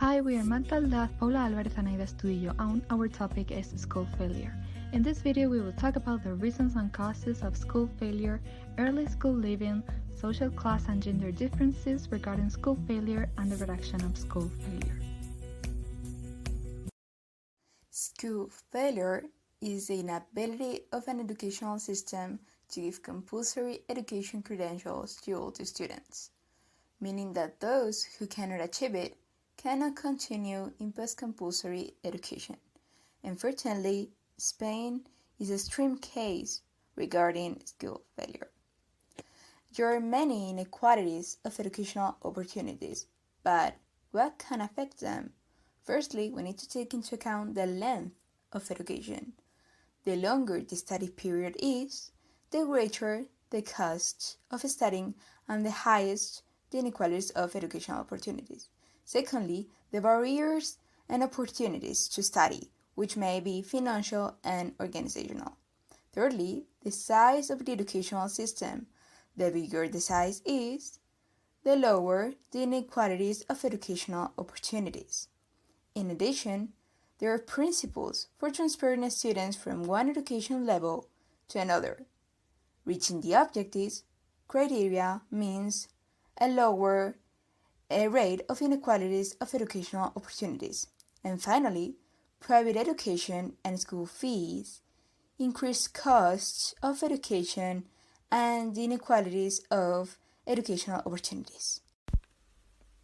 Hi, we are Magda Aldaz, Paula Álvarez and Aida Estudillo, and our topic is school failure. In this video, we will talk about the reasons and causes of school failure, early school leaving, social class and gender differences regarding school failure, and the reduction of school failure. School failure is the inability of an educational system to give compulsory education credentials to all the students, meaning that those who cannot achieve it cannot continue in post-compulsory education. Unfortunately, Spain is a extreme case regarding school failure. There are many inequalities of educational opportunities, but what can affect them? Firstly, we need to take into account the length of education. The longer the study period is, the greater the cost of studying and the highest the inequalities of educational opportunities. Secondly, the barriers and opportunities to study, which may be financial and organizational. Thirdly, the size of the educational system. The bigger the size is, the lower the inequalities of educational opportunities. In addition, there are principles for transferring students from one education level to another. Reaching the objectives criteria means a lower rate of inequalities of educational opportunities. And finally, private education and school fees increase costs of education and the inequalities of educational opportunities.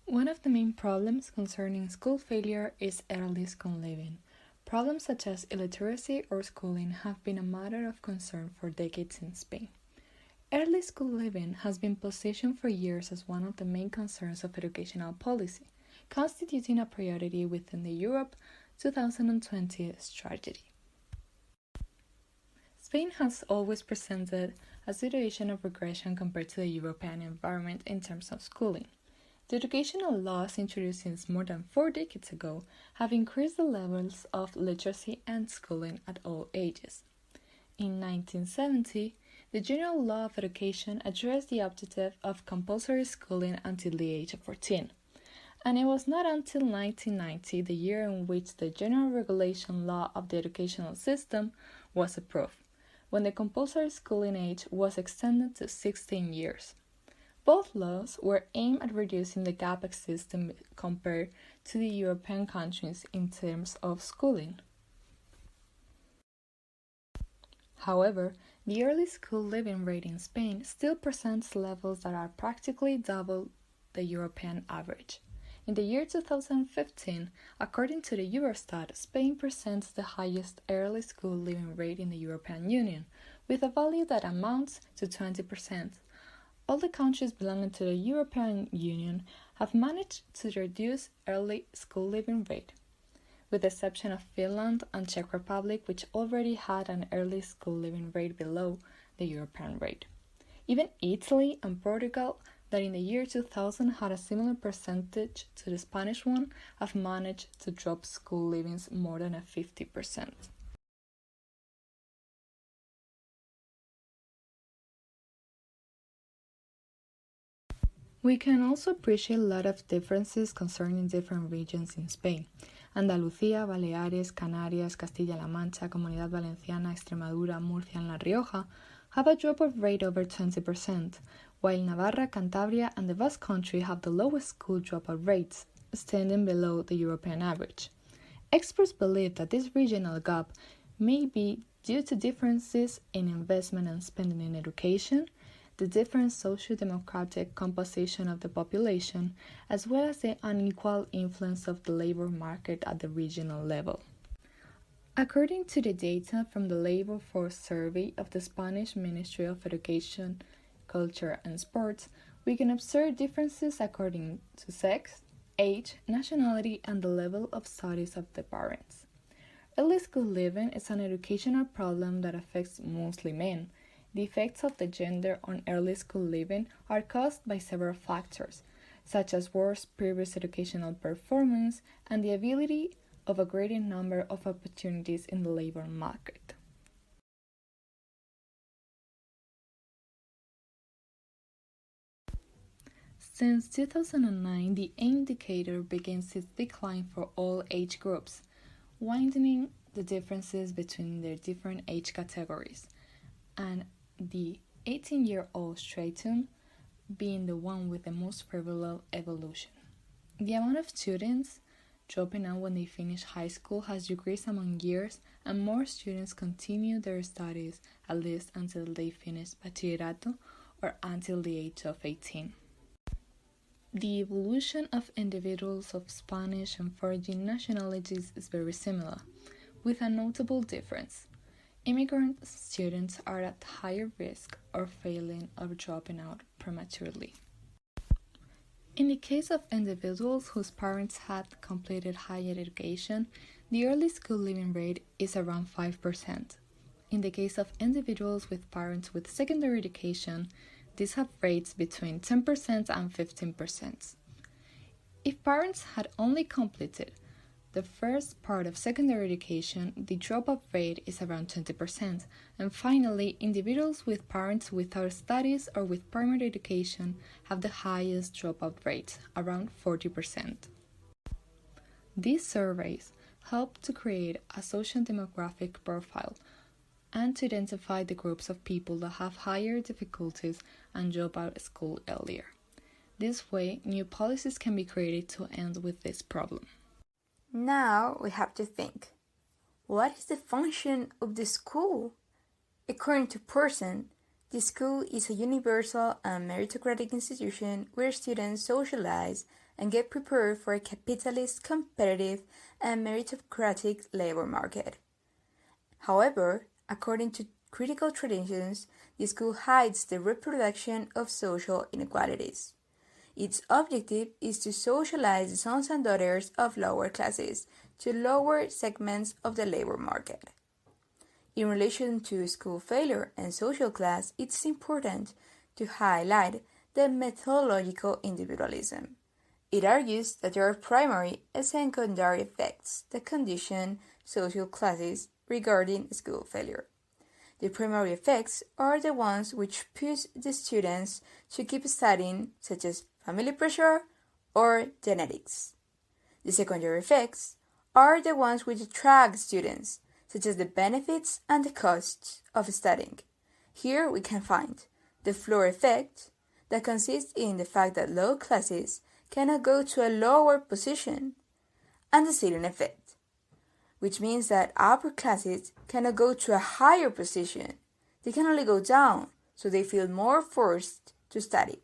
One of the main problems concerning school failure is early school leaving. Problems such as illiteracy or schooling have been a matter of concern for decades in Spain. Early school leaving has been positioned for years as one of the main concerns of educational policy, constituting a priority within the Europe 2020 strategy. Spain has always presented a situation of regression compared to the European environment in terms of schooling. The educational laws introduced since more than 4 decades ago have increased the levels of literacy and schooling at all ages. In 1970, the General Law of Education addressed the objective of compulsory schooling until the age of 14, and it was not until 1990, the year in which the General Regulation Law of the Educational System was approved, when the compulsory schooling age was extended to 16 years. Both laws were aimed at reducing the gap existing compared to the European countries in terms of schooling. However, the early school leaving rate in Spain still presents levels that are practically double the European average. In the year 2015, according to the Eurostat, Spain presents the highest early school leaving rate in the European Union, with a value that amounts to 20%. All the countries belonging to the European Union have managed to reduce early school leaving rate, with the exception of Finland and Czech Republic, which already had an early school leaving rate below the European rate. Even Italy and Portugal, that in the year 2000 had a similar percentage to the Spanish one, have managed to drop school leavings more than 50%. We can also appreciate a lot of differences concerning different regions in Spain. Andalucía, Baleares, Canarias, Castilla-La Mancha, Comunidad Valenciana, Extremadura, Murcia, and La Rioja have a drop-off rate over 20%, while Navarra, Cantabria, and the Basque Country have the lowest school dropout rates, standing below the European average. Experts believe that this regional gap may be due to differences in investment and spending in education, the different socio-demographic composition of the population, as well as the unequal influence of the labor market at the regional level. According to the data from the Labor Force Survey of the Spanish Ministry of Education, Culture and Sports, we can observe differences according to sex, age, nationality, and the level of studies of the parents. Early school leaving is an educational problem that affects mostly men. The effects of the gender on early school leaving are caused by several factors, such as worse previous educational performance and the ability of a greater number of opportunities in the labor market. Since 2009, the indicator begins its decline for all age groups, widening the differences between their different age categories, and the 18-year-old stratum being the one with the most parallel evolution. The amount of students dropping out when they finish high school has decreased among years, and more students continue their studies at least until they finish bachillerato or until the age of 18. The evolution of individuals of Spanish and foreign nationalities is very similar, with a notable difference. Immigrant students are at higher risk of failing or dropping out prematurely. In the case of individuals whose parents had completed higher education, the early school leaving rate is around 5%. In the case of individuals with parents with secondary education, these have rates between 10% and 15%. If parents had only completed the first part of secondary education, the dropout rate is around 20%. And finally, individuals with parents without studies or with primary education have the highest dropout rate, around 40%. These surveys help to create a social demographic profile and to identify the groups of people that have higher difficulties and drop out of school earlier. This way, new policies can be created to end with this problem. Now we have to think, what is the function of the school? According to Pearson, the school is a universal and meritocratic institution where students socialize and get prepared for a capitalist, competitive, and meritocratic labor market. However, according to critical traditions, the school hides the reproduction of social inequalities. Its objective is to socialize the sons and daughters of lower classes to lower segments of the labor market. In relation to school failure and social class, it's important to highlight the methodological individualism. It argues that there are primary and secondary effects that condition social classes regarding school failure. The primary effects are the ones which push the students to keep studying, such as family pressure or genetics. The secondary effects are the ones which attract students, such as the benefits and the costs of studying. Here we can find the floor effect, that consists in the fact that low classes cannot go to a lower position, and the ceiling effect, which means that upper classes cannot go to a higher position. They can only go down, so they feel more forced to study.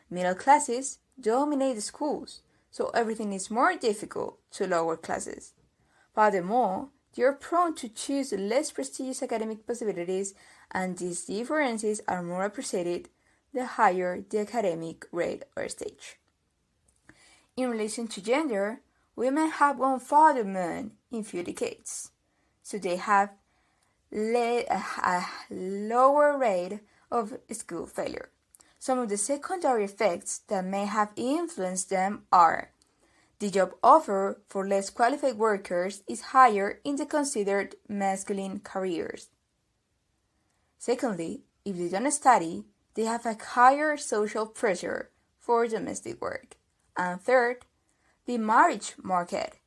Middle classes dominate the schools, so everything is more difficult to lower classes. Furthermore, they are prone to choose less prestigious academic possibilities, and these differences are more appreciated the higher the academic grade or stage. In relation to gender, women have gone farther than men in few decades, so they have a lower rate of school failure. Some of the secondary effects that may have influenced them are: the job offer for less qualified workers is higher in the considered masculine careers. Secondly, if they don't study, they have a higher social pressure for domestic work. And third, the marriage market.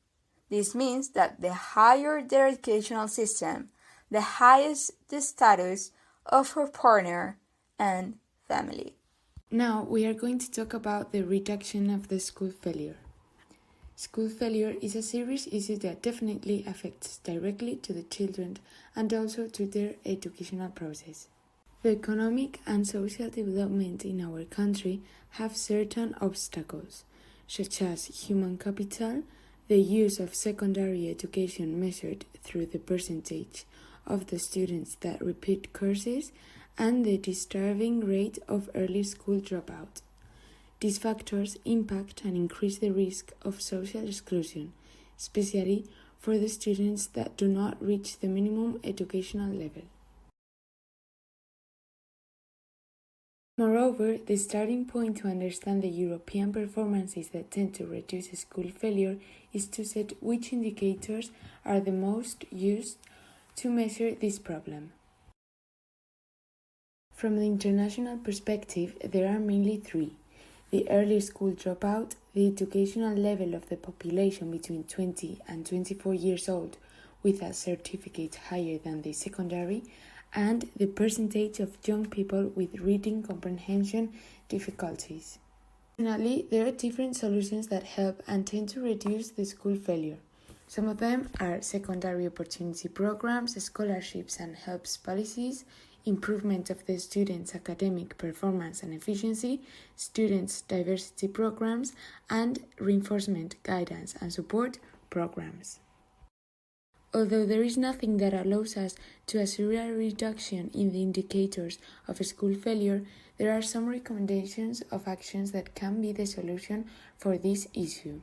This means that the higher their educational system, the highest the status of her partner and family. Now we are going to talk about the reduction of the school failure. School failure is a serious issue that definitely affects directly to the children and also to their educational process. The economic and social development in our country have certain obstacles, such as human capital, the use of secondary education measured through the percentage of the students that repeat courses, and the disturbing rate of early school dropout. These factors impact and increase the risk of social exclusion, especially for the students that do not reach the minimum educational level. Moreover, the starting point to understand the European performances that tend to reduce school failure is to set which indicators are the most used to measure this problem. From the international perspective, there are mainly three: the early school dropout, the educational level of the population between 20 and 24 years old with a certificate higher than the secondary, and the percentage of young people with reading comprehension difficulties. Finally, there are different solutions that help and tend to reduce the school failure. Some of them are secondary opportunity programs, scholarships and helps policies, improvement of the students' academic performance and efficiency, students' diversity programs, and reinforcement, guidance and support programs. Although there is nothing that allows us to assure a reduction in the indicators of school failure, there are some recommendations of actions that can be the solution for this issue.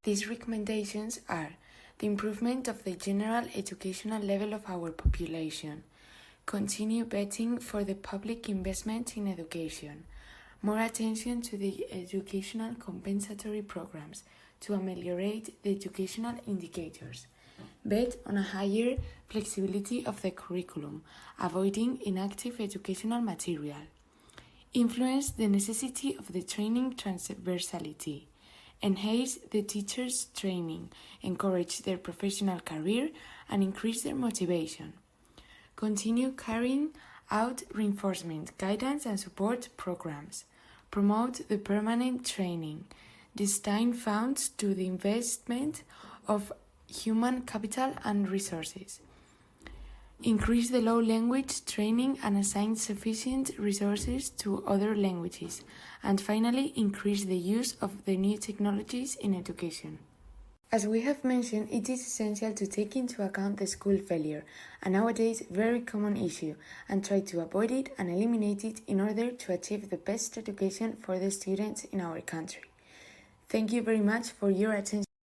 These recommendations are the improvement of the general educational level of our population, continue betting for the public investment in education, more attention to the educational compensatory programs to ameliorate the educational indicators, bet on a higher flexibility of the curriculum, avoiding inactive educational material, influence the necessity of the training transversality, enhance the teachers' training, encourage their professional career, and increase their motivation. Continue carrying out reinforcement, guidance, and support programs. Promote the permanent training. Destine funds to the investment of human capital and resources. Increase the law language training and assign sufficient resources to other languages. And finally, increase the use of the new technologies in education. As we have mentioned, it is essential to take into account the school failure, a nowadays very common issue, and try to avoid it and eliminate it in order to achieve the best education for the students in our country. Thank you very much for your attention.